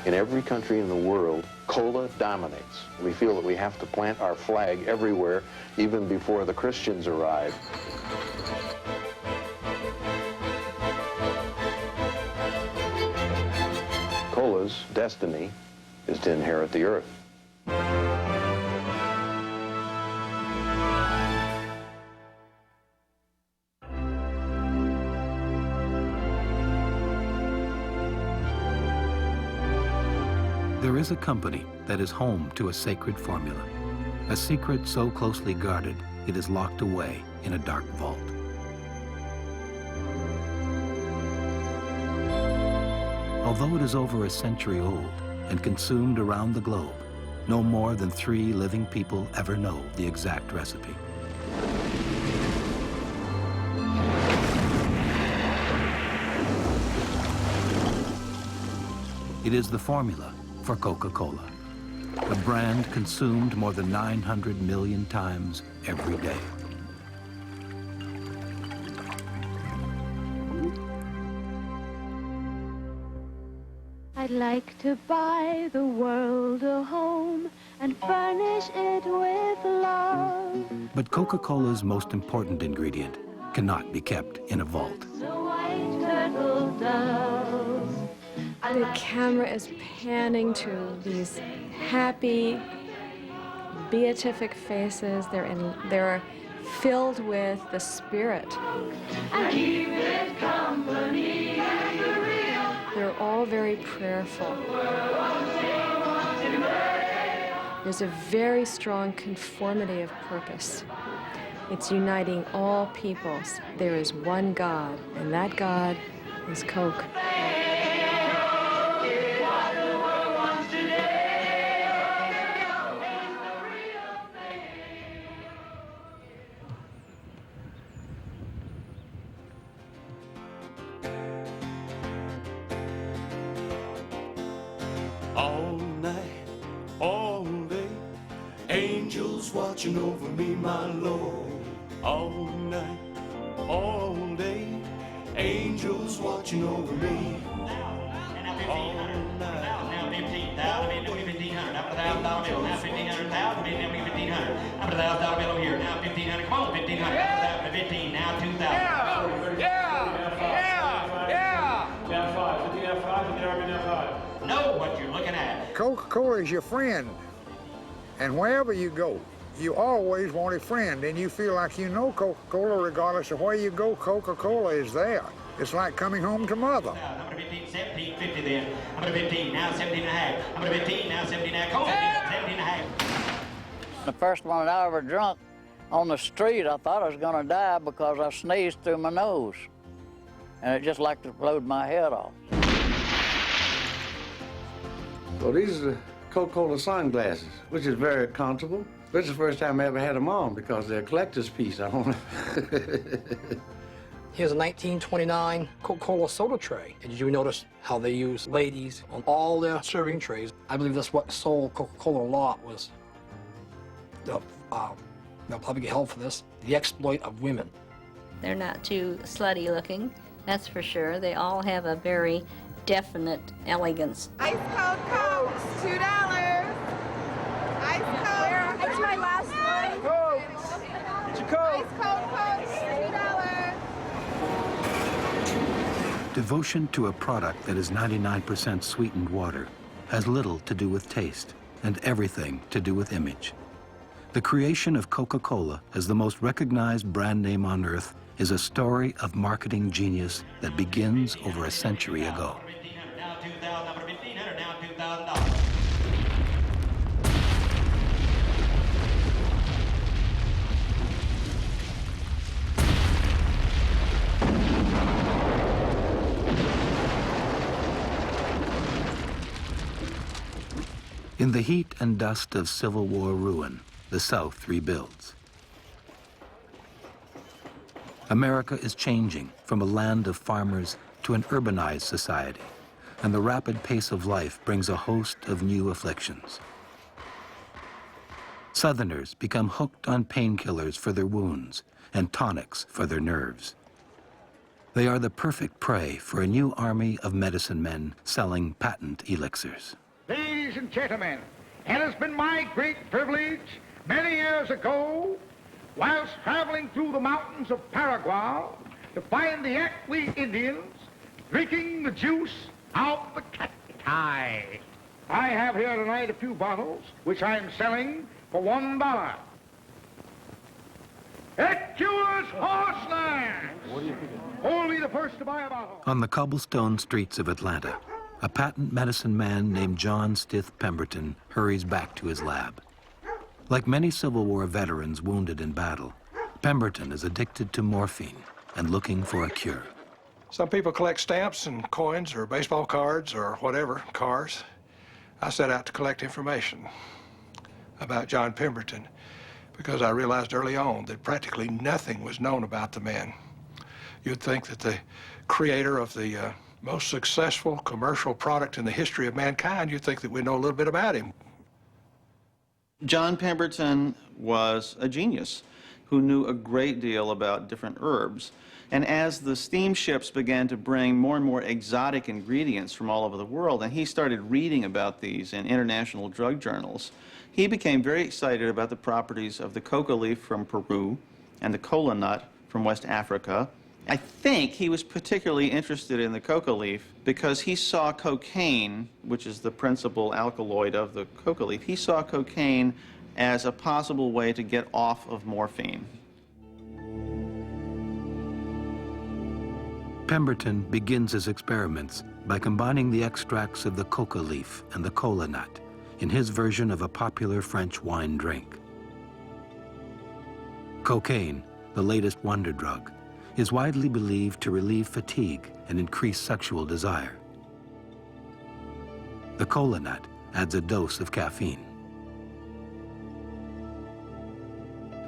In every country in the world, cola dominates. We feel that we have to plant our flag everywhere, even before the Christians arrive. Cola's destiny is to inherit the earth. There is a company that is home to a sacred formula, a secret so closely guarded it is locked away in a dark vault. Although it is over a century old and consumed around the globe, no more than 3 living people ever know the exact recipe. It is the formula for Coca-Cola, a brand consumed more than 900 million times every day. I'd like to buy the world a home and furnish it with love. But Coca-Cola's most important ingredient cannot be kept in a vault. The white turtle doves. The camera is panning to these happy, beatific faces. They're filled with the spirit. And keep it company. They're all very prayerful. There's a very strong conformity of purpose. It's uniting all peoples. There is one God, and that God is Coke. All night, all day, angels watching over me, my Lord. All night, all day, angels watching over me. All night. Now 15,000, now 1,500, up $1,000 bill, now 1,500,000, now 1,500, up $1,000 bill here, now 1,500, come on, 1,500, up 15, now 2,000. Now 5, 15 now 5, 15 now 5. Know what you're looking at. Coca-Cola is your friend, and wherever you go, you always want a friend, and you feel like you know Coca-Cola regardless of where you go. Coca-Cola is there. It's like coming home to mother. I'm going to 15, 17, 50 then. I'm going to 15, now 17 and a half. I'm going to 15, now 17 and a half. Come on, 17 and a half. The first one that I ever drunk on the street, I thought I was going to die because I sneezed through my nose. And it just like to blowed my head off. Well, these are the Coca-Cola sunglasses, which is very comfortable. This is the first time I ever had them on because they're a collector's piece. I don't Here's a 1929 Coca-Cola soda tray. And did you notice how they use ladies on all their serving trays? I believe that's what sold Coca-Cola a lot was, they'll probably get held for this, the exploit of women. They're not too slutty looking, that's for sure. They all have a very definite elegance. Ice cold Cokes, $2. Ice cold. It's my last one. Cokes. It's your Coke. Ice cold Cokes, $2. Devotion to a product that is 99% sweetened water has little to do with taste and everything to do with image. The creation of Coca-Cola as the most recognized brand name on earth is a story of marketing genius that begins over a century ago. In the heat and dust of Civil War ruin, the South rebuilds. America is changing from a land of farmers to an urbanized society, and the rapid pace of life brings a host of new afflictions. Southerners become hooked on painkillers for their wounds and tonics for their nerves. They are the perfect prey for a new army of medicine men selling patent elixirs. Ladies and gentlemen, it has been my great privilege many years ago, whilst traveling through the mountains of Paraguay, to find the Acqui Indians drinking the juice out of the cacti. I have here tonight a few bottles, which I am selling for $1. It cures horseness! Only the first to buy a bottle. On the cobblestone streets of Atlanta, a patent medicine man named John Stith Pemberton hurries back to his lab. Like many Civil War veterans wounded in battle, Pemberton is addicted to morphine and looking for a cure. Some people collect stamps and coins or baseball cards or whatever, cars. I set out to collect information about John Pemberton because I realized early on that practically nothing was known about the man. You'd think that the creator of the most successful commercial product in the history of mankind, you'd think that we know a little bit about him. John Pemberton was a genius who knew a great deal about different herbs. And as the steamships began to bring more and more exotic ingredients from all over the world, and he started reading about these in international drug journals, he became very excited about the properties of the coca leaf from Peru and the cola nut from West Africa. I think he was particularly interested in the coca leaf because he saw cocaine, which is the principal alkaloid of the coca leaf, he saw cocaine as a possible way to get off of morphine. Pemberton begins his experiments by combining the extracts of the coca leaf and the cola nut in his version of a popular French wine drink. Cocaine, the latest wonder drug, is widely believed to relieve fatigue and increase sexual desire. The cola nut adds a dose of caffeine.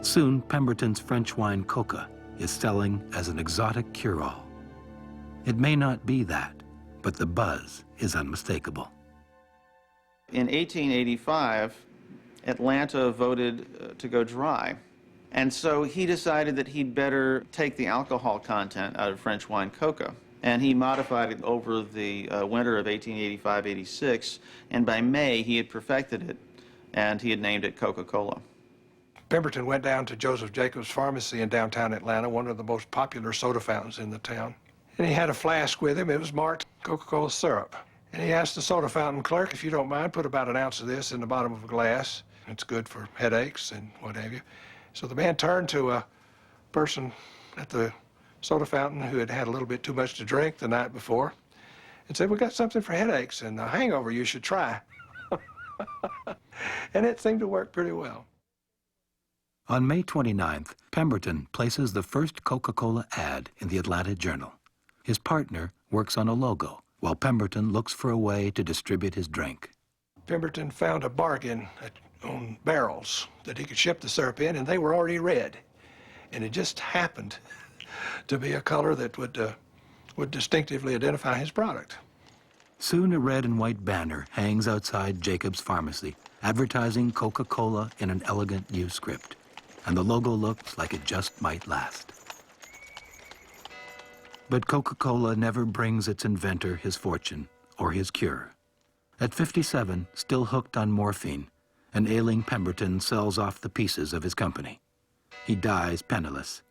Soon, Pemberton's French wine coca is selling as an exotic cure-all. It may not be that, but the buzz is unmistakable. In 1885, Atlanta voted to go dry. And so he decided that he'd better take the alcohol content out of French wine coca. And he modified it over the winter of 1885-86. And by May, he had perfected it, and he had named it Coca-Cola. Pemberton went down to Joseph Jacobs Pharmacy in downtown Atlanta, one of the most popular soda fountains in the town. And he had a flask with him. It was marked Coca-Cola syrup. And he asked the soda fountain clerk, if you don't mind, put about an ounce of this in the bottom of a glass. It's good for headaches and what have you. So the man turned to a person at the soda fountain who had had a little bit too much to drink the night before and said, "We got something for headaches and a hangover you should try." And it seemed to work pretty well. On May 29th, Pemberton places the first Coca-Cola ad in the Atlanta Journal. His partner works on a logo, while Pemberton looks for a way to distribute his drink. Pemberton found a bargain on barrels that he could ship the syrup in, and they were already red. And it just happened to be a color that would distinctively identify his product. Soon a red and white banner hangs outside Jacobs Pharmacy, advertising Coca-Cola in an elegant new script. And the logo looks like it just might last. But Coca-Cola never brings its inventor his fortune or his cure. At 57, still hooked on morphine, an ailing Pemberton sells off the pieces of his company. He dies penniless,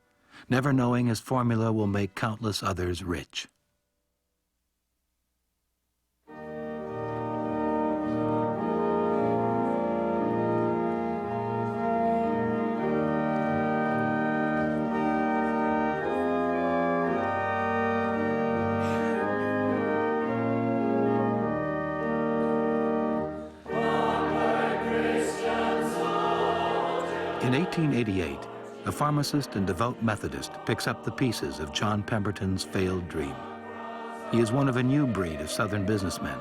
never knowing his formula will make countless others rich. In 1888, a pharmacist and devout Methodist picks up the pieces of John Pemberton's failed dream. He is one of a new breed of Southern businessmen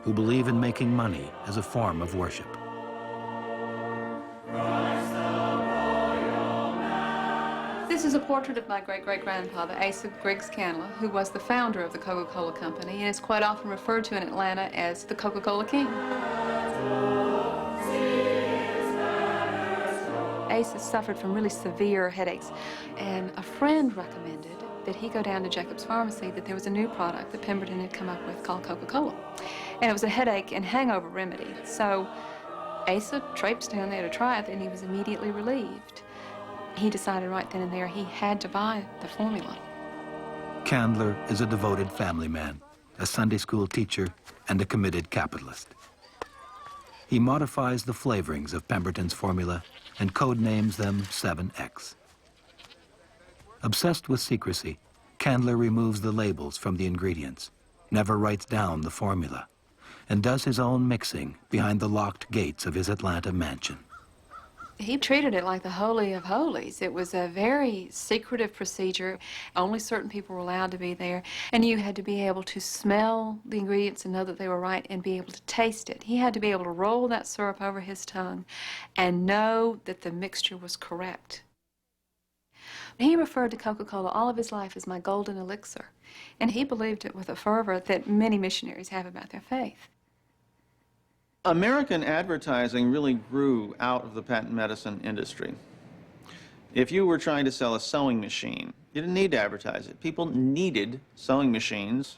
who believe in making money as a form of worship. This is a portrait of my great-great-grandfather, Asa Griggs Candler, who was the founder of the Coca-Cola Company and is quite often referred to in Atlanta as the Coca-Cola King. Asa suffered from really severe headaches, and a friend recommended that he go down to Jacob's Pharmacy that there was a new product that Pemberton had come up with called Coca-Cola. And it was a headache and hangover remedy. So Asa traipsed down there to try it, and he was immediately relieved. He decided right then and there he had to buy the formula. Candler is a devoted family man, a Sunday school teacher, and a committed capitalist. He modifies the flavorings of Pemberton's formula and codenames them 7X. Obsessed with secrecy, Candler removes the labels from the ingredients, never writes down the formula, and does his own mixing behind the locked gates of his Atlanta mansion. He treated it like the Holy of Holies. It was a very secretive procedure. Only certain people were allowed to be there, and you had to be able to smell the ingredients and know that they were right and be able to taste it. He had to be able to roll that syrup over his tongue and know that the mixture was correct. He referred to Coca-Cola all of his life as my golden elixir, and he believed it with a fervor that many missionaries have about their faith. American advertising really grew out of the patent medicine industry. If you were trying to sell a sewing machine, you didn't need to advertise it. People needed sewing machines.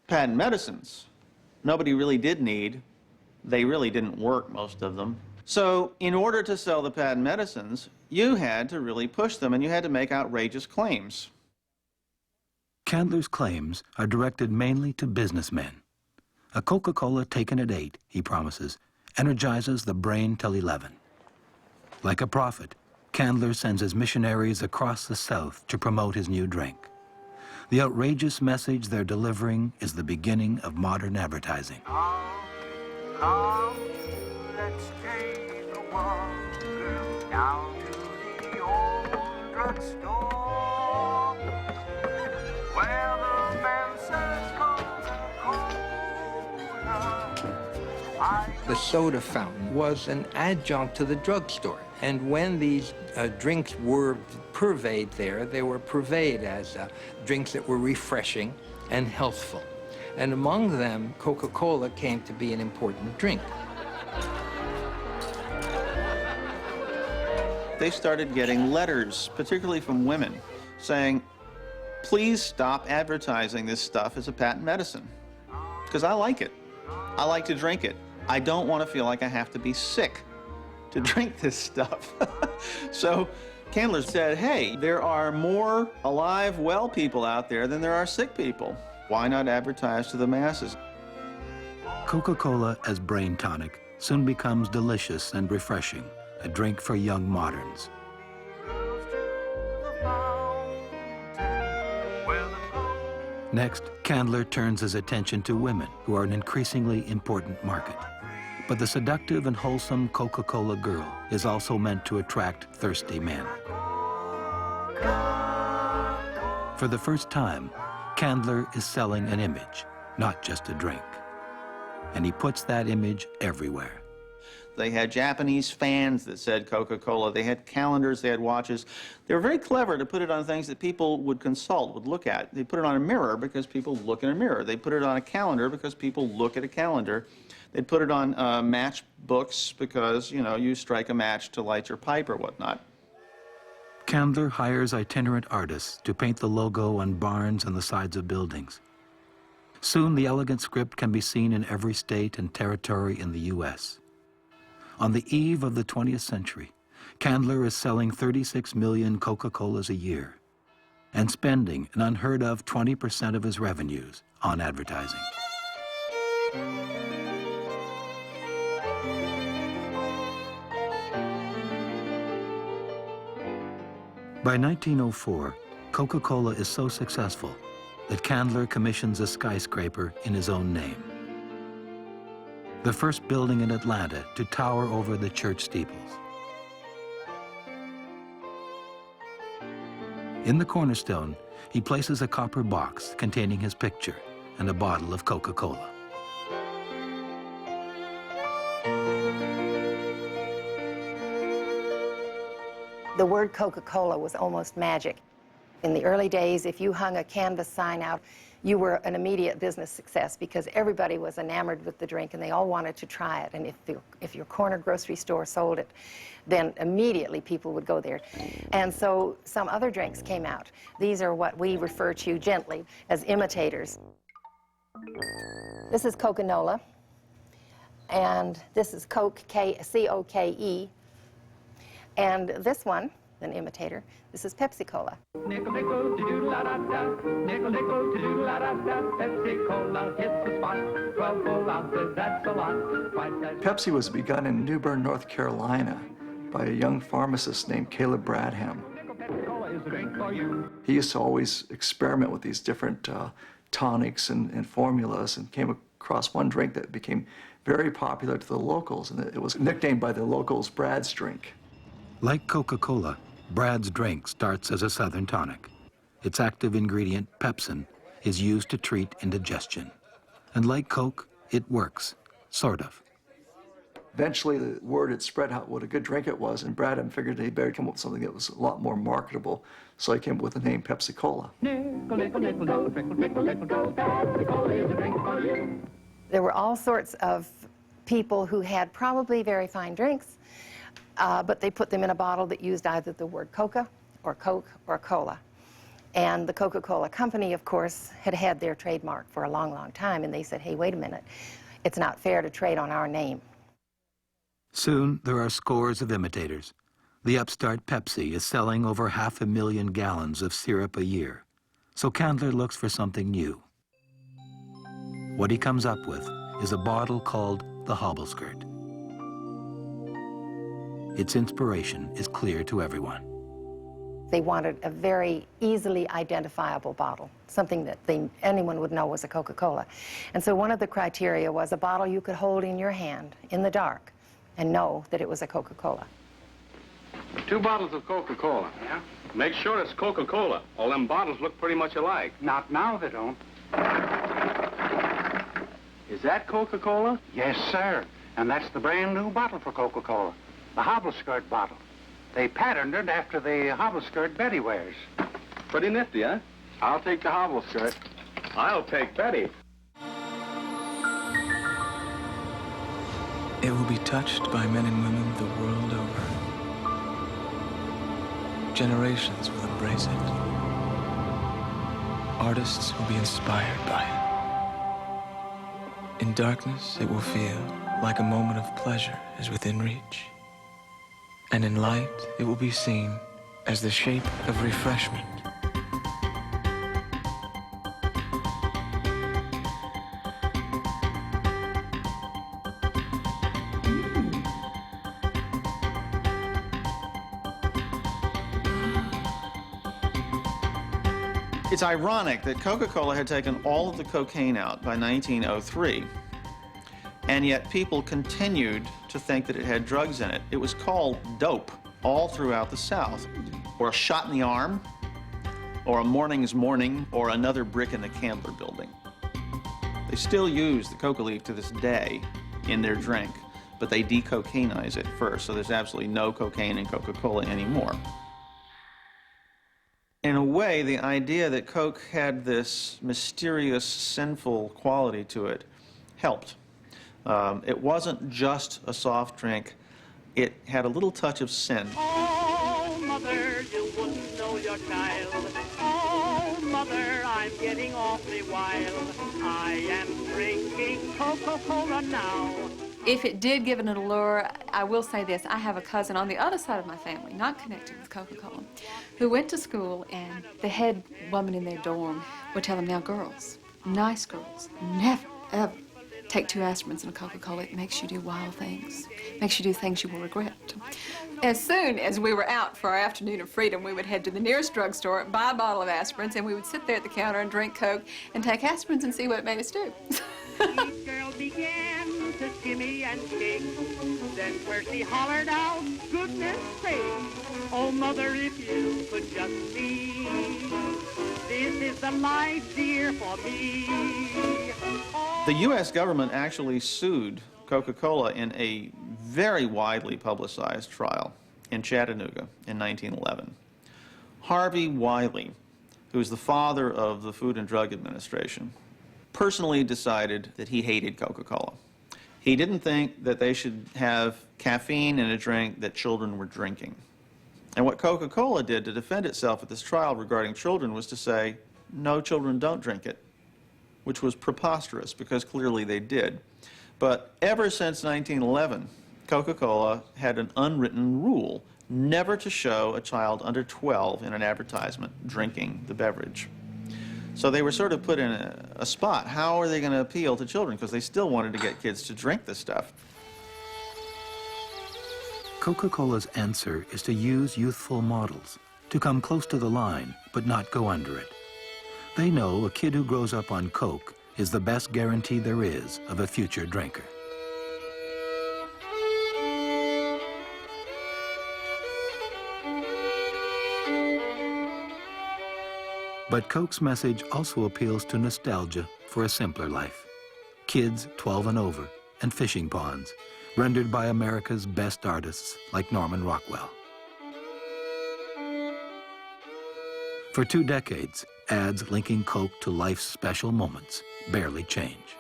Patent medicines, nobody really did need. They really didn't work, most of them. So in order to sell the patent medicines, you had to really push them, and you had to make outrageous claims. Candler's claims are directed mainly to businessmen. A Coca-Cola taken at 8, he promises, energizes the brain till 11. Like a prophet, Candler sends his missionaries across the South to promote his new drink. The outrageous message they're delivering is the beginning of modern advertising. Come, let's take a walk, girl, down to the old drugstore, where the man says Coca-Cola. The soda fountain was an adjunct to the drugstore, and when these drinks were purveyed there, they were purveyed as drinks that were refreshing and healthful. And among them, Coca-Cola came to be an important drink. They started getting letters, particularly from women, saying, please stop advertising this stuff as a patent medicine, because I like it. I like to drink it. I don't want to feel like I have to be sick to drink this stuff. So Candler said, hey, there are more alive, well people out there than there are sick people. Why not advertise to the masses? Coca-Cola as brain tonic soon becomes delicious and refreshing, a drink for young moderns. Next, Candler turns his attention to women, who are an increasingly important market. But the seductive and wholesome Coca-Cola girl is also meant to attract thirsty men. For the first time, Candler is selling an image, not just a drink. And he puts that image everywhere. They had Japanese fans that said Coca-Cola. They had calendars, they had watches. They were very clever to put it on things that people would consult, would look at. They put it on a mirror because people look in a mirror. They put it on a calendar because people look at a calendar. They'd put it on matchbooks because, you know, you strike a match to light your pipe or whatnot. Candler hires itinerant artists to paint the logo on barns and the sides of buildings. Soon the elegant script can be seen in every state and territory in the U.S. On the eve of the 20th century, Candler is selling 36 million Coca-Colas a year and spending an unheard of 20% of his revenues on advertising. By 1904, Coca-Cola is so successful that Candler commissions a skyscraper in his own name. The first building in Atlanta to tower over the church steeples. In the cornerstone, he places a copper box containing his picture and a bottle of Coca-Cola. The word Coca-Cola was almost magic. In the early days, if you hung a canvas sign out, you were an immediate business success because everybody was enamored with the drink and they all wanted to try it. And if your corner grocery store sold it, then immediately people would go there. And so some other drinks came out. These are what we refer to gently as imitators. This is Coca-Cola, and this is Coke, C-O-K-E. And this one, an imitator, this is Pepsi-Cola. Nickel, nickel, do-do-la-da-da. Nickel, nickel, do-do-la-da-da. Pepsi-Cola hits the spot. 12 full ounces, that's a lot. Pepsi was begun in New Bern, North Carolina by a young pharmacist named Caleb Bradham. He used to always experiment with these different tonics and formulas, and came across one drink that became very popular to the locals, and it was nicknamed by the locals Brad's drink. Like Coca-Cola, Brad's drink starts as a southern tonic. Its active ingredient, pepsin, is used to treat indigestion. And like Coke, it works, sort of. Eventually, the word had spread out what a good drink it was, and Bradham figured he better come up with something that was a lot more marketable, so he came up with the name Pepsi-Cola. There were all sorts of people who had probably very fine drinks, but they put them in a bottle that used either the word Coca or Coke or Cola. And the Coca-Cola company, of course, had had their trademark for a long, long time, and they said, hey, wait a minute, it's not fair to trade on our name. Soon, there are scores of imitators. The upstart Pepsi is selling over 500,000 gallons of syrup a year. So Candler looks for something new. What he comes up with is a bottle called the Hobbleskirt. Its inspiration is clear to everyone. They wanted a very easily identifiable bottle, something that anyone would know was a Coca-Cola. And so one of the criteria was a bottle you could hold in your hand in the dark and know that it was a Coca-Cola. 2 bottles of Coca-Cola. Yeah? Make sure it's Coca-Cola. All them bottles look pretty much alike. Not now, they don't. Is that Coca-Cola? Yes, sir. And that's the brand new bottle for Coca-Cola, the Hobbleskirt bottle. They patterned it after the Hobbleskirt Betty wears. Pretty nifty, huh? I'll take the Hobbleskirt. I'll take Betty. It will be touched by men and women the world over. Generations will embrace it. Artists will be inspired by it. In darkness, it will feel like a moment of pleasure is within reach. And in light, it will be seen as the shape of refreshment. It's ironic that Coca-Cola had taken all of the cocaine out by 1903, and yet people continued to think that it had drugs in it. It was called dope all throughout the South, or a shot in the arm, or a morning's morning, or another brick in the Candler building. They still use the coca leaf to this day in their drink, but they decocainize it first, so there's absolutely no cocaine in Coca-Cola anymore. In a way, the idea that Coke had this mysterious, sinful quality to it helped. It wasn't just a soft drink. It had a little touch of sin. Oh, mother, you wouldn't know your child. Oh, mother, I'm getting awfully wild. I am drinking Coca-Cola now. If it did give it an allure, I will say this. I have a cousin on the other side of my family, not connected with Coca-Cola, who went to school, and the head woman in their dorm would tell them, now girls, nice girls, never, ever take 2 aspirins and a Coca-Cola. It makes you do wild things. It makes you do things you will regret. As soon as we were out for our afternoon of freedom, we would head to the nearest drugstore, buy a bottle of aspirins, and we would sit there at the counter and drink Coke and take aspirins and see what it made us do. Each girl began to shimmy and shake. Then Percy hollered out, goodness sake. Oh, mother, if you could just see. This is the life, dear, for me. The U.S. government actually sued Coca-Cola in a very widely publicized trial in Chattanooga in 1911. Harvey Wiley who was the father of the Food and Drug Administration, personally decided that he hated Coca-Cola. He didn't think that they should have caffeine in a drink that children were drinking. And what Coca-Cola did to defend itself at this trial regarding children was to say, no, children don't drink it, which was preposterous because clearly they did. But ever since 1911, Coca-Cola had an unwritten rule never to show a child under 12 in an advertisement drinking the beverage. So they were sort of put in a spot. How are they going to appeal to children? Because they still wanted to get kids to drink this stuff. Coca-Cola's answer is to use youthful models, to come close to the line, but not go under it. They know a kid who grows up on Coke is the best guarantee there is of a future drinker. But Coke's message also appeals to nostalgia for a simpler life. Kids 12 and over, and fishing ponds, rendered by America's best artists like Norman Rockwell. For 2 decades, ads linking Coke to life's special moments barely change.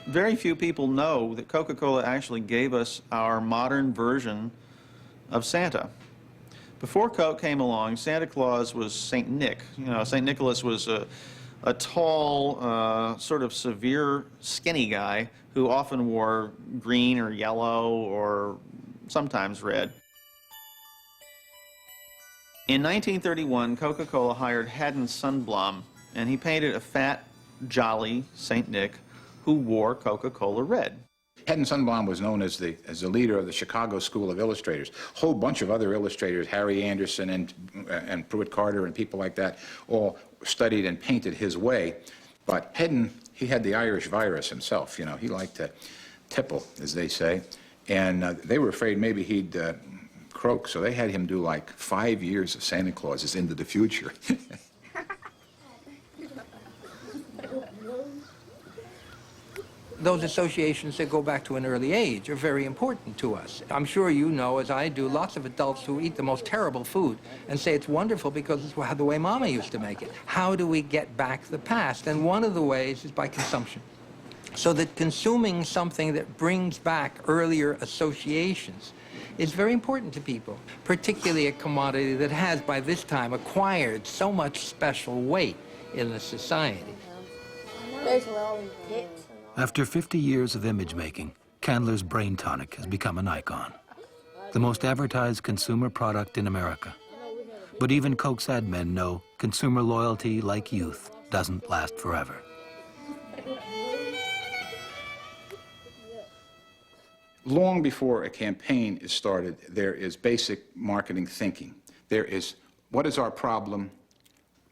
Very few people know that Coca-Cola actually gave us our modern version of Santa. Before Coke came along, Santa Claus was St. Nick. You know, St. Nicholas was a tall, sort of severe, skinny guy who often wore green or yellow or sometimes red. In 1931, Coca-Cola hired Haddon Sundblom, and he painted a fat, jolly St. Nick who wore Coca-Cola red. Haddon Sundblom was known as the leader of the Chicago School of Illustrators. A whole bunch of other illustrators, Harry Anderson and Pruitt Carter and people like that, all studied and painted his way. But Haddon, he had the Irish virus himself, you know. He liked to tipple, as they say. And they were afraid maybe he'd croak, so they had him do like 5 years of Santa Clauses into the future. Those associations that go back to an early age are very important to us. I'm sure you know, as I do, lots of adults who eat the most terrible food and say it's wonderful because it's the way Mama used to make it. How do we get back the past? And one of the ways is by consumption. So that consuming something that brings back earlier associations is very important to people, particularly a commodity that has, by this time, acquired so much special weight in the society. After 50 years of image making, Candler's Brain Tonic has become an icon, the most advertised consumer product in America. But even Coke's ad men know consumer loyalty, like youth, doesn't last forever. Long before a campaign is started, there is basic marketing thinking. There is, what is our problem?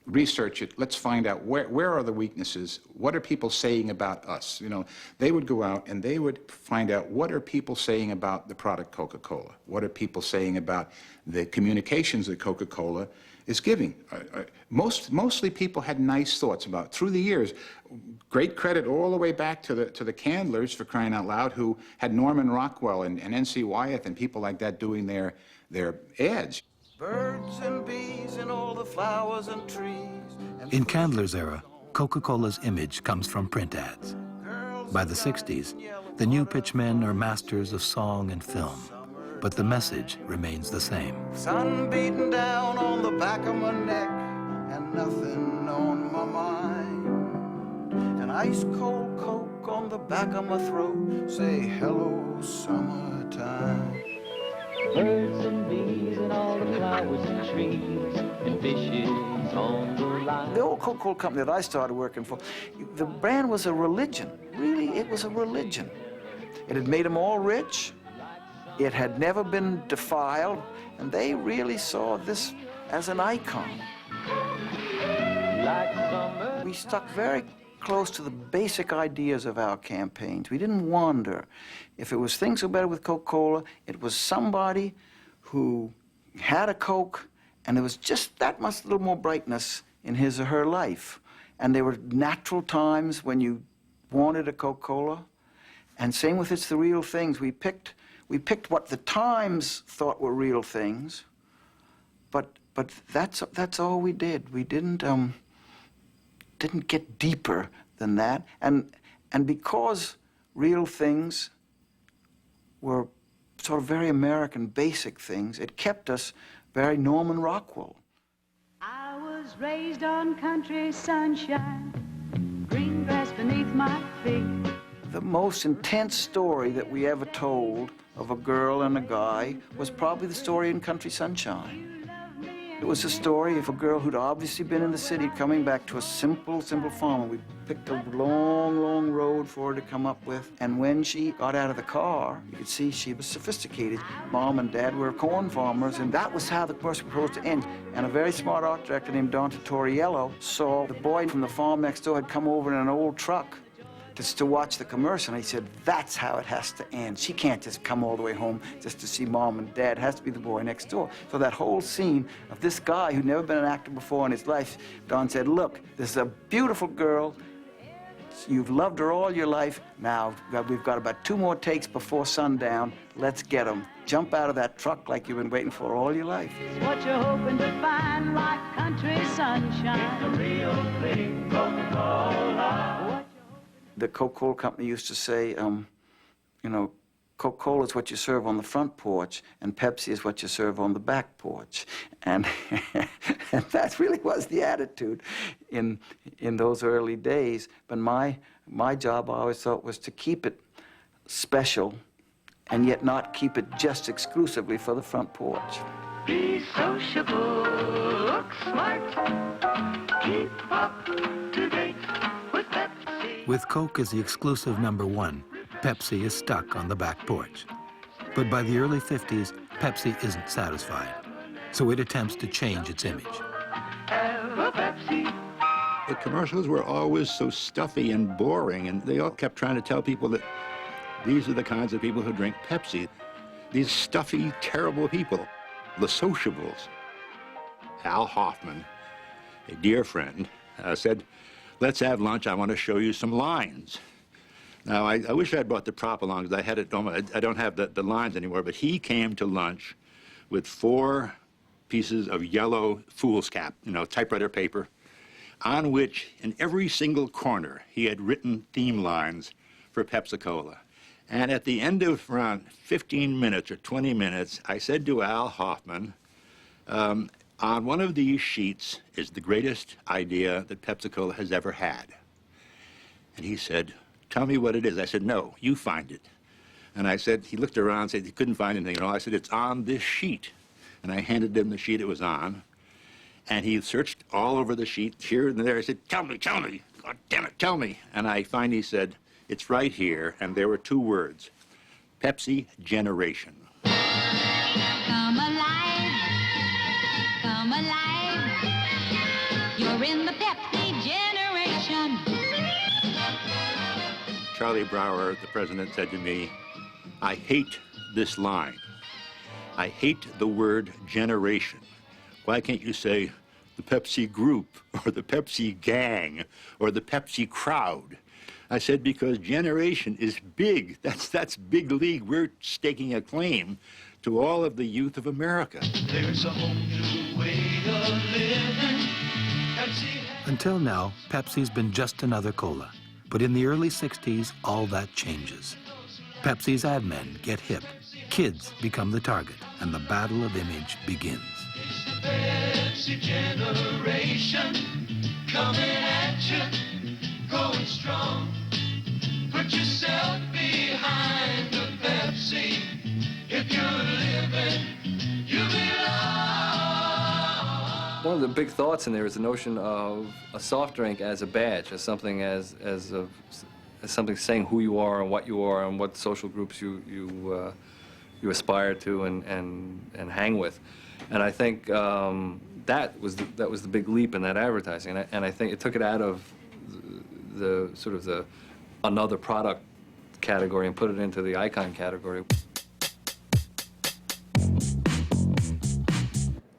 Research it, let's find out where are the weaknesses, what are people saying about us? You know, they would go out and they would find out what are people saying about the product Coca-Cola, what are people saying about the communications that Coca-Cola is giving. Mostly people had nice thoughts about, through the years, great credit all the way back to the Candlers, for crying out loud, who had Norman Rockwell and N.C. Wyeth and people like that doing their ads. Birds and bees and all the flowers and trees. In Candler's era, Coca-Cola's image comes from print ads. By the 60s, the new pitchmen are masters of song and film, but the message remains the same. Sun beating down on the back of my neck and nothing on my mind. An ice cold Coke on the back of my throat, say hello summertime. Birds and bees and all the flowers and trees and fishes on the line. The old Coca-Cola company that I started working for, the brand was a religion. Really, it was a religion. It had made them all rich. It had never been defiled, and they really saw this as an icon. We stuck very close to the basic ideas of our campaigns. We didn't wander. If it was things were better with Coca-Cola, it was somebody who had a Coke, and there was just that much little more brightness in his or her life. And there were natural times when you wanted a Coca-Cola. And same with It's the Real Things. We picked We picked what the Times thought were real things, but that's all we did. We didn't get deeper than that. And because real things were sort of very American, basic things, it kept us very Norman Rockwell. I was raised on country sunshine, green grass beneath my feet. The most intense story that we ever told of a girl and a guy was probably the story in Country Sunshine. It was a story of a girl who'd obviously been in the city coming back to a simple farm. We picked a long road for her to come up with. And when she got out of the car, you could see she was sophisticated. Mom and Dad were corn farmers, and that was how the commercial was supposed to end. And a very smart art director named Don Torriello saw the boy from the farm next door had come over in an old truck to watch the commercial, and he said, that's how it has to end. She can't just come all the way home just to see Mom and Dad. It has to be the boy next door. So that whole scene of this guy who'd never been an actor before in his life, Don said, look, this is a beautiful girl. You've loved her all your life. Now, we've got about 2 more takes before sundown. Let's get them. Jump out of that truck like you've been waiting for all your life. What you're hoping to find like country sunshine. It's the real thing, Coca-Cola. The Coca-Cola company used to say, you know, Coca-Cola is what you serve on the front porch, and Pepsi is what you serve on the back porch. And, and that really was the attitude in those early days. But my job, I always thought, was to keep it special and yet not keep it just exclusively for the front porch. Be sociable, look smart, keep up to date with Pepsi. With Coke as the exclusive #1, Pepsi is stuck on the back porch. But by the early 50s, Pepsi isn't satisfied, so it attempts to change its image. Have a Pepsi. The commercials were always so stuffy and boring, and they all kept trying to tell people that these are the kinds of people who drink Pepsi. These stuffy, terrible people. The sociables. Al Hoffman, a dear friend, said, let's have lunch, I want to show you some lines. Now, I wish I'd brought the prop along, because I had it, I don't have the lines anymore, but he came to lunch with 4 pieces of yellow fool's cap, you know, typewriter paper, on which, in every single corner, he had written theme lines for Pepsi-Cola. And at the end of around 15 minutes or 20 minutes, I said to Al Hoffman, on one of these sheets is the greatest idea that Pepsi-Cola has ever had. And he said, tell me what it is. I said, no, you find it. And I said, he looked around and said he couldn't find anything at all. I said, it's on this sheet. And I handed him the sheet it was on. And he searched all over the sheet, here and there. I said, tell me, God damn it, tell me. And I finally said, it's right here. And there were 2 words, Pepsi Generation. Come alive, come alive. You're in the Pepsi generation. Charlie Brower, the president, said to me, I hate this line. I hate the word generation. Why can't you say the Pepsi group, or the Pepsi gang, or the Pepsi crowd? I said, because generation is big. That's big league. We're staking a claim to all of the youth of America. There's a whole new way of living. Pepsi. Until now, Pepsi's been just another cola. But in the early 60s, all that changes. Pepsi's ad men get hip. Kids become the target, and the battle of image begins. It's the Pepsi generation coming at you, going strong. Put yourself behind the Pepsi. If you're living, you belong. One of the big thoughts in there is the notion of a soft drink as a badge, as something as something saying who you are and what social groups you aspire to and hang with. And I think that was the big leap in that advertising, and I think it took it out of the sort of the another product category and put it into the icon category.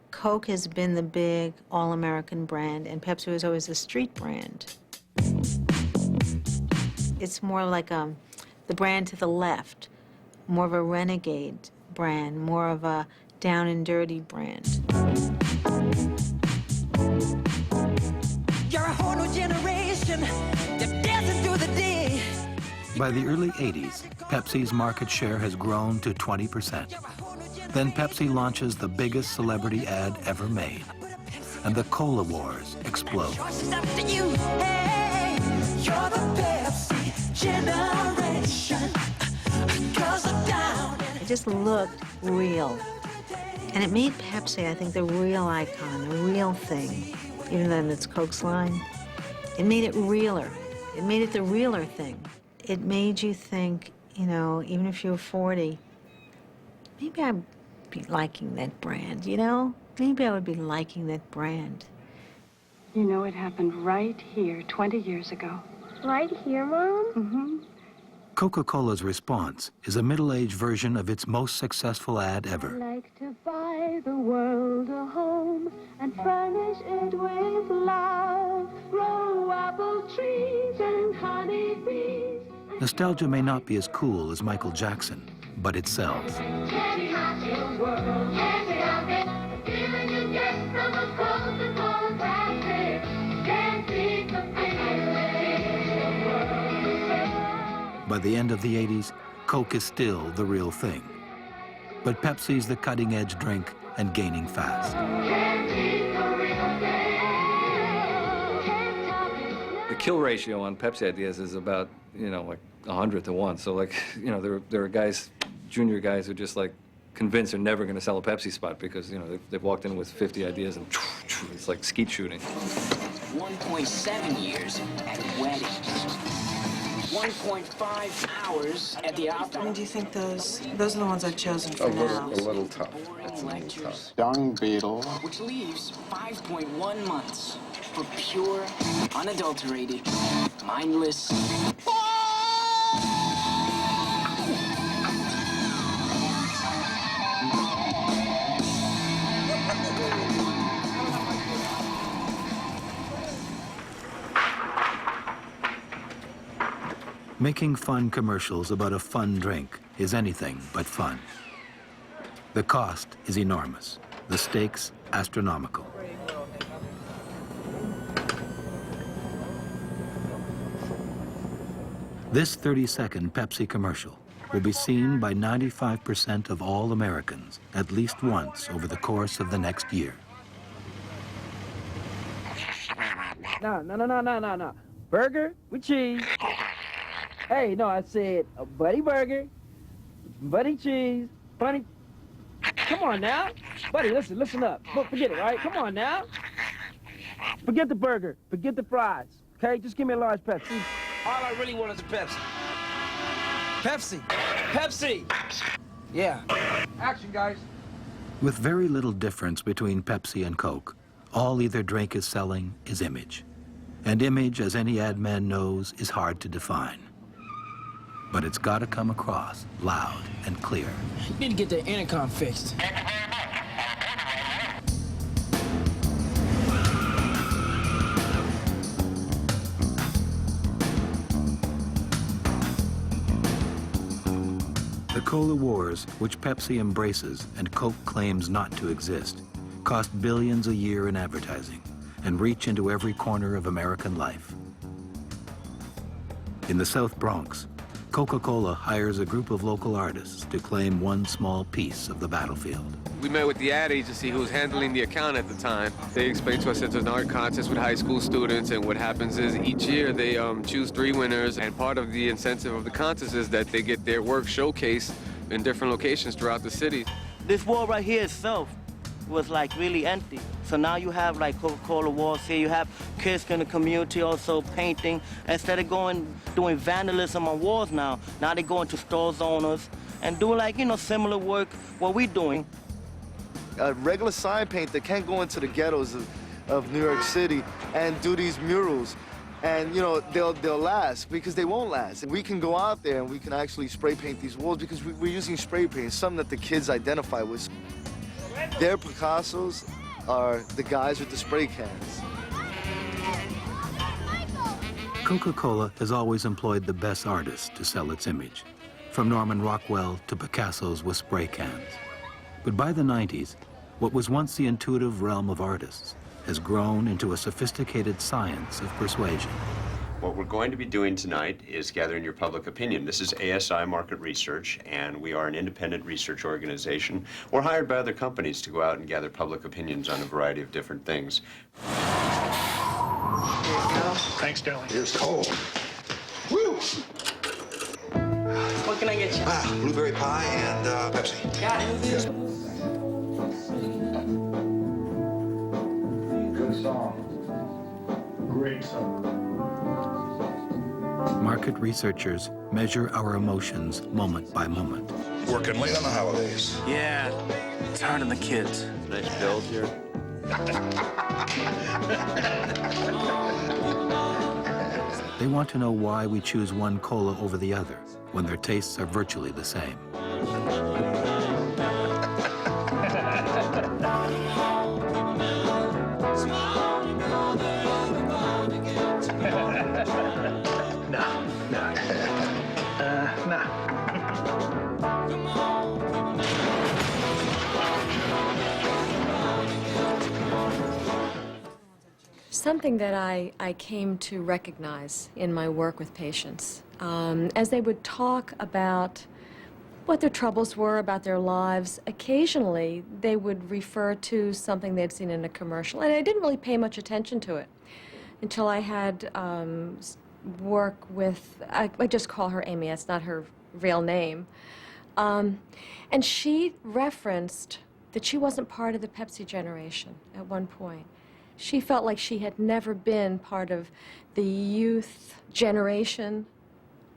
Coke has been the big all-American brand, and Pepsi was always the street brand. It's more like the brand to the left more of a renegade brand, more of a down and dirty brand. You're a whole new generation that dancing through the day. By the early 80s, Pepsi's market share has grown to 20%. Then Pepsi launches the biggest celebrity ad ever made, and the Cola Wars explode. It's up to you. Hey, you're the Pepsi generation. 'Cause I'm down. It just looked real. And it made Pepsi, I think, the real icon, the real thing, even though it's Coke's line. It made it realer. It made it the realer thing. It made you think, you know, even if you were 40, maybe I'd be liking that brand, you know? Maybe I would be liking that brand. You know, it happened right here 20 years ago. Right here, Mom? Mm-hmm. Coca-Cola's response is a middle-aged version of its most successful ad ever. I like to buy the world a home and furnish it with love. Grow apple trees and honey bees. Nostalgia may not be as cool as Michael Jackson, but it sells. Candy hot world. Candy hot the feeling you get from a Coca-Cola classic. Can't beat the feeling. By the end of the 80s, Coke is still the real thing. But Pepsi's the cutting-edge drink and gaining fast. The kill ratio on Pepsi ideas is about, you know, like 100 to 1. So, like, you know, there are guys, junior guys, who just, like, convinced they're never going to sell a Pepsi spot because, you know, they've walked in with 50 ideas and it's like skeet shooting. 1.7 years at a wedding. 1.5 hours at the opera. Do you think those are the ones I've chosen for now? A little tough. It's a little tough. Young beetle. Which leaves 5.1 months for pure, unadulterated, mindless. Making fun commercials about a fun drink is anything but fun. The cost is enormous, the stakes astronomical. This 30-second Pepsi commercial will be seen by 95% of all Americans at least once over the course of the next year. No. Burger with cheese. Hey, no, I said a buddy burger, buddy cheese, bunny. Come on now. Buddy, listen up. Look, forget it, all right? Come on now. Forget the burger. Forget the fries. Okay? Just give me a large Pepsi. All I really want is a Pepsi. Pepsi! Yeah. Action, guys. With very little difference between Pepsi and Coke, all either drink is selling is image. And image, as any ad man knows, is hard to define. But it's got to come across loud and clear. You need to get the intercom fixed. The Cola Wars, which Pepsi embraces and Coke claims not to exist, cost billions a year in advertising and reach into every corner of American life. In the South Bronx, Coca-Cola hires a group of local artists to claim one small piece of the battlefield. We met with the ad agency who was handling the account at the time. They explained to us that there's an art contest with high school students, and what happens is each year they choose 3 winners, and part of the incentive of the contest is that they get their work showcased in different locations throughout the city. This wall right here itself was like really empty. So now you have like Coca-Cola walls here. You have kids in the community also painting. Instead of doing vandalism on walls now they go into stores owners and do like, you know, similar work what we're doing. A regular sign painter can't go into the ghettos of New York City and do these murals. And, you know, they'll last because they won't last. We can go out there and we can actually spray paint these walls because we're using spray paint, something that the kids identify with. Their Picassos are the guys with the spray cans. Coca-Cola has always employed the best artists to sell its image. from Norman Rockwell to Picasso's with spray cans. But by the 90s, what was once the intuitive realm of artists has grown into a sophisticated science of persuasion. What we're going to be doing tonight is gathering your public opinion. This is ASI Market Research, and we are an independent research organization. We're hired by other companies to go out and gather public opinions on a variety of different things. There you go. Thanks, darling. It's cold. Woo! What can I get you? Blueberry pie and Pepsi. Got it. Good song. Great song. Market researchers measure our emotions moment by moment. Working late on the holidays. Yeah, it's hard on the kids. Nice build here. They want to know why we choose one cola over the other when their tastes are virtually the same. Something that I came to recognize in my work with patients, as they would talk about what their troubles were, about their lives, occasionally they would refer to something they'd seen in a commercial, and I didn't really pay much attention to it until I had work with, I just call her Amy, that's not her real name, and she referenced that she wasn't part of the Pepsi generation at one point. She felt like she had never been part of the youth generation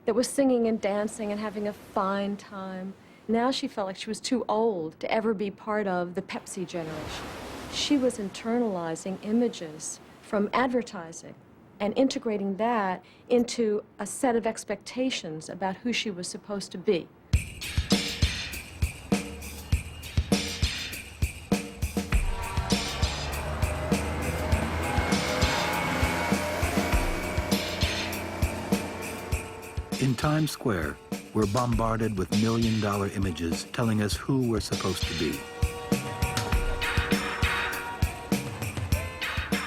that was singing and dancing and having a fine time. Now she felt like she was too old to ever be part of the Pepsi generation. She was internalizing images from advertising and integrating that into a set of expectations about who she was supposed to be. In Times Square, we're bombarded with million-dollar images telling us who we're supposed to be.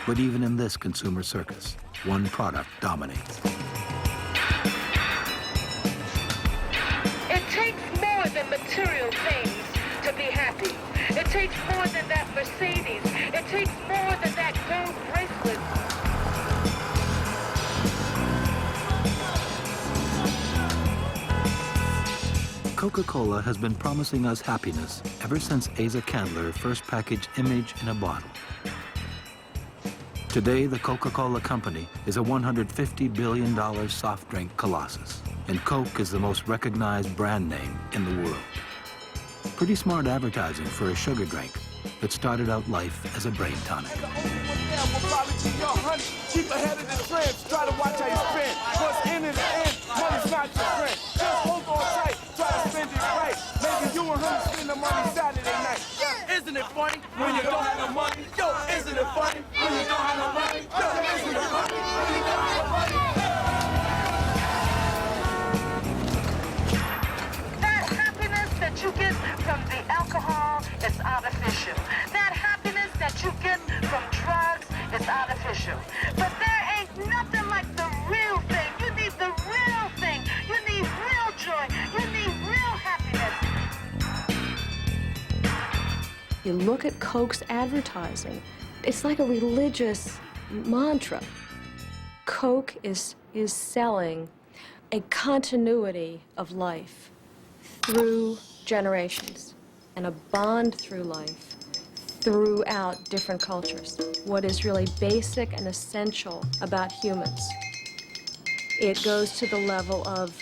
But even in this consumer circus, one product dominates. It takes more than material things to be happy. It takes more than that Mercedes. It takes more than that gold bracelet. Coca-Cola has been promising us happiness ever since Asa Candler first packaged image in a bottle. Today, the Coca-Cola Company is a $150 billion soft drink colossus, and Coke is the most recognized brand name in the world. Pretty smart advertising for a sugar drink that started out life as a brain tonic. Keep ahead of the trends, try to watch how you spend. What's in the end, money's not your friend. Just hold on tight, try to spend it right. Maybe you and her spend the money Saturday night. Isn't it funny when you don't have no money? Yo, isn't it funny when you don't have no money? Yo, isn't it funny when you don't have no money? That happiness that you get from the alcohol is artificial. That happiness that you get from drugs is artificial. But there ain't nothing like the real thing. You need the real thing. You need real joy. You need real happiness. You look at Coke's advertising, it's like a religious mantra. Coke is selling a continuity of life through generations and a bond through life throughout different cultures. What is really basic and essential about humans. It goes to the level of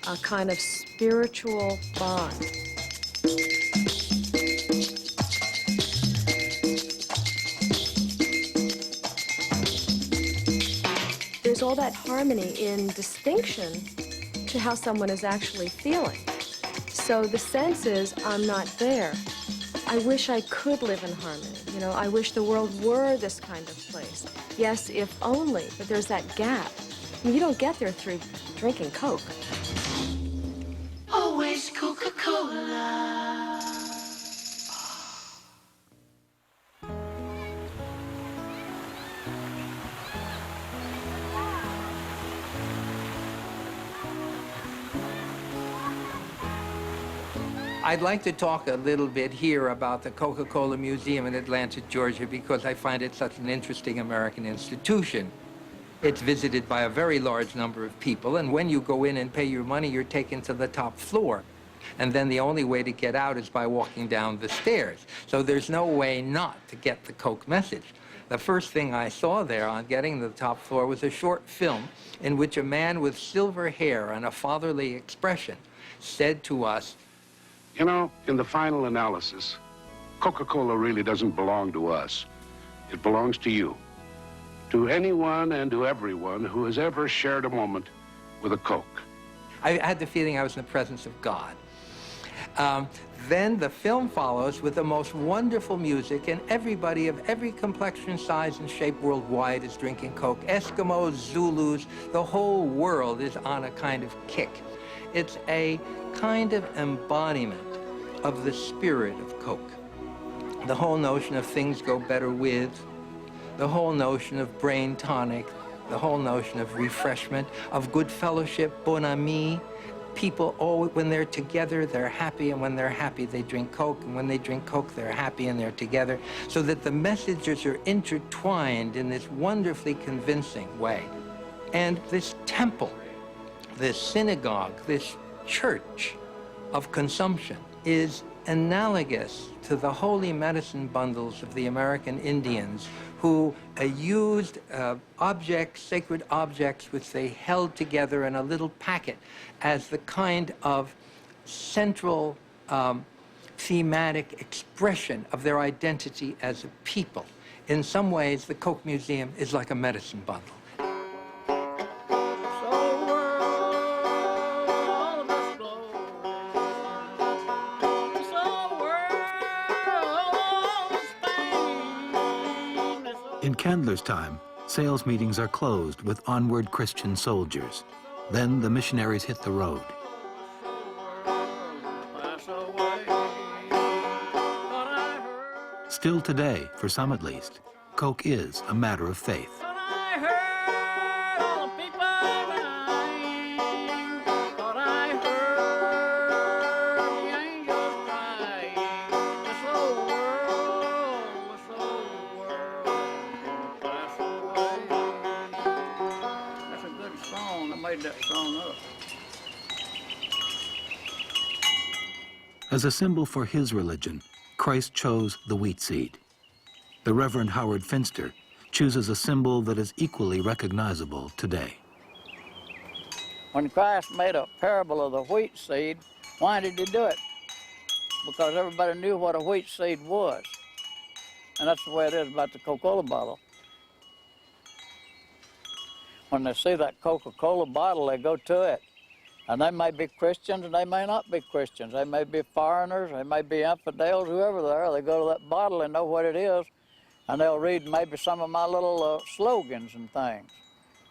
a kind of spiritual bond. There's all that harmony in distinction to how someone is actually feeling. So the sense is, I'm not there. I wish I could live in harmony. You know, I wish the world were this kind of place. Yes, if only, but there's that gap. I mean, you don't get there through drinking Coke. Oh, always Coca-Cola. I'd like to talk a little bit here about the Coca-Cola Museum in Atlanta, Georgia, because I find it such an interesting American institution. It's visited by a very large number of people, and when you go in and pay your money, you're taken to the top floor. And then the only way to get out is by walking down the stairs. So there's no way not to get the Coke message. The first thing I saw there on getting to the top floor was a short film in which a man with silver hair and a fatherly expression said to us, "You know, in the final analysis, Coca-Cola really doesn't belong to us. It belongs to you. To anyone and to everyone who has ever shared a moment with a Coke." I had the feeling I was in the presence of God. Then the film follows with the most wonderful music, and everybody of every complexion, size, and shape worldwide is drinking Coke. Eskimos, Zulus, the whole world is on a kind of kick. It's a kind of embodiment of the spirit of Coke. The whole notion of things go better with, the whole notion of brain tonic, the whole notion of refreshment, of good fellowship, bon ami. People, when they're together, they're happy, and when they're happy, they drink Coke, and when they drink Coke, they're happy and they're together, so that the messages are intertwined in this wonderfully convincing way. And this temple, this synagogue, this church of consumption is analogous to the holy medicine bundles of the American Indians, who used objects, sacred objects, which they held together in a little packet as the kind of central thematic expression of their identity as a people. In some ways, the Coke Museum is like a medicine bundle. In Candler's time, sales meetings are closed with onward Christian soldiers. Then the missionaries hit the road. Still today, for some at least, Coke is a matter of faith. As a symbol for his religion, Christ chose the wheat seed. The Reverend Howard Finster chooses a symbol that is equally recognizable today. When Christ made a parable of the wheat seed, why did he do it? Because everybody knew what a wheat seed was. And that's the way it is about the Coca-Cola bottle. When they see that Coca-Cola bottle, they go to it. And they may be Christians and they may not be Christians. They may be foreigners, they may be infidels, whoever they are. They go to that bottle and know what it is, and they'll read maybe some of my little slogans and things.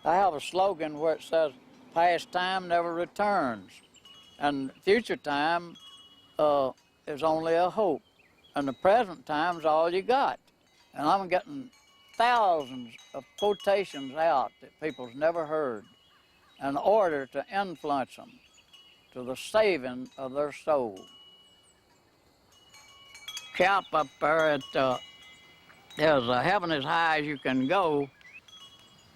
I have a slogan where it says, "Past time never returns, and future time is only a hope, and the present time's all you got." And I'm getting thousands of quotations out that people's never heard, in order to influence them to the saving of their soul. Cap up there at there's heaven as high as you can go,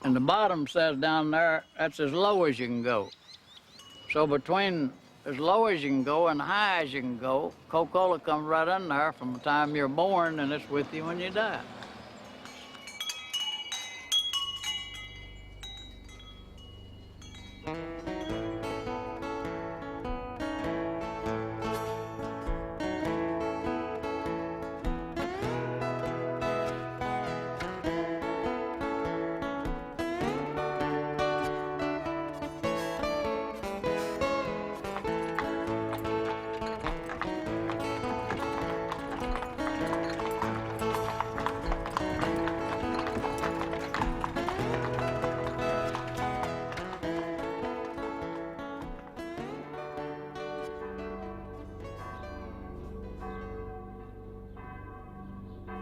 and the bottom says down there, that's as low as you can go. So between as low as you can go and high as you can go, Coca-Cola comes right in there from the time you're born, and it's with you when you die.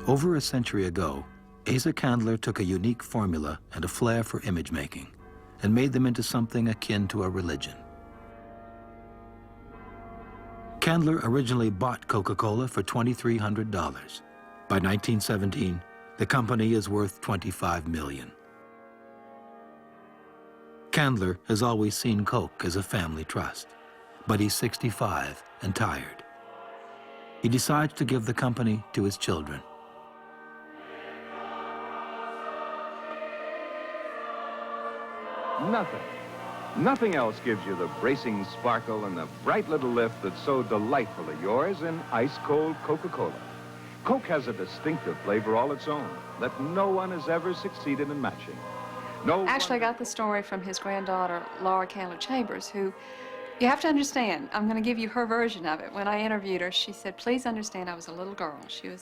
Over a century ago, Asa Candler took a unique formula and a flair for image making and made them into something akin to a religion. Candler originally bought Coca-Cola for $2,300. By 1917, the company is worth $25 million. Candler has always seen Coke as a family trust, but he's 65 and tired. He decides to give the company to his children. Nothing else gives you the bracing sparkle and the bright little lift that's so delightfully yours in ice-cold Coca-Cola. Coke has a distinctive flavor all its own that no one has ever succeeded in matching. Actually, I got the story from his granddaughter, Laura Candler Chambers, who, you have to understand, I'm going to give you her version of it. When I interviewed her, she said, please understand I was a little girl. She was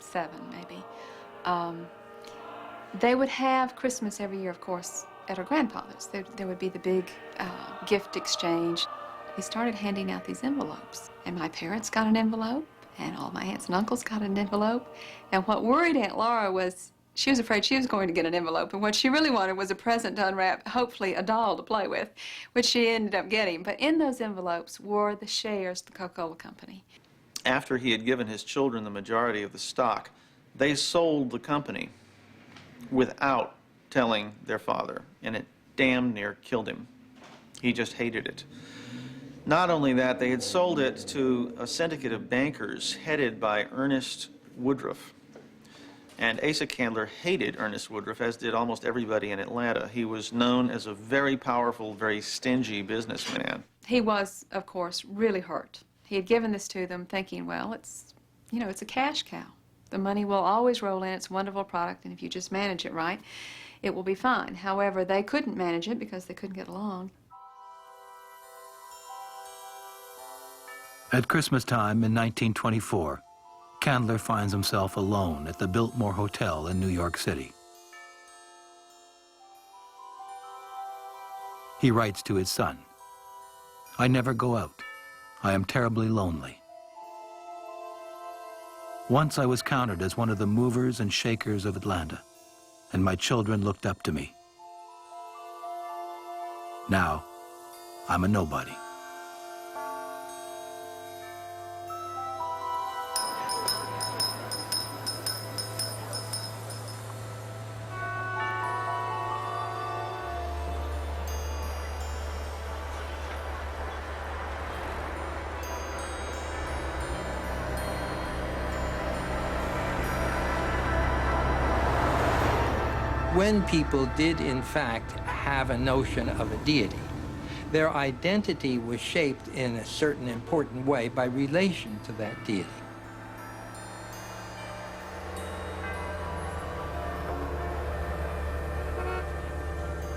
7, maybe. They would have Christmas every year, of course, at her grandfather's. There would be the big gift exchange. He started handing out these envelopes, and my parents got an envelope, and all my aunts and uncles got an envelope. And what worried Aunt Laura was she was afraid she was going to get an envelope, and what she really wanted was a present to unwrap, hopefully a doll to play with, which she ended up getting. But in those envelopes were the shares of the Coca-Cola Company. After he had given his children the majority of the stock, they sold the company without telling their father, and it damn near killed him. He just hated it. Not only that, they had sold it to a syndicate of bankers headed by Ernest Woodruff. And Asa Candler hated Ernest Woodruff, as did almost everybody in Atlanta. He was known as a very powerful, very stingy businessman. He was, of course, really hurt. He had given this to them thinking, well, it's, you know, it's a cash cow. The money will always roll in. It's a wonderful product, and if you just manage it right, it will be fine. However, they couldn't manage it because they couldn't get along. At Christmas time in 1924, Candler finds himself alone at the Biltmore Hotel in New York City. He writes to his son, "I never go out. I am terribly lonely. Once I was counted as one of the movers and shakers of Atlanta, and my children looked up to me. Now, I'm a nobody." When people did, in fact, have a notion of a deity, their identity was shaped in a certain important way by relation to that deity.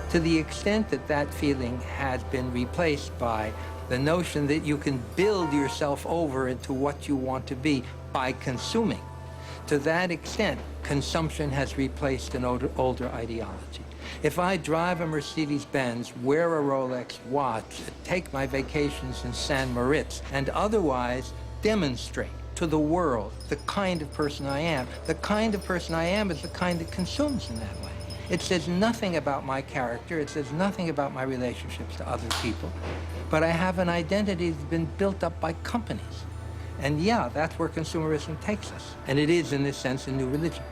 To the extent that that feeling has been replaced by the notion that you can build yourself over into what you want to be by consuming, to that extent, consumption has replaced an older ideology. If I drive a Mercedes-Benz, wear a Rolex watch, take my vacations in San Moritz, and otherwise demonstrate to the world the kind of person I am, the kind of person I am is the kind that consumes in that way. It says nothing about my character, it says nothing about my relationships to other people, but I have an identity that's been built up by companies. And yeah, that's where consumerism takes us. And it is, in this sense, a new religion.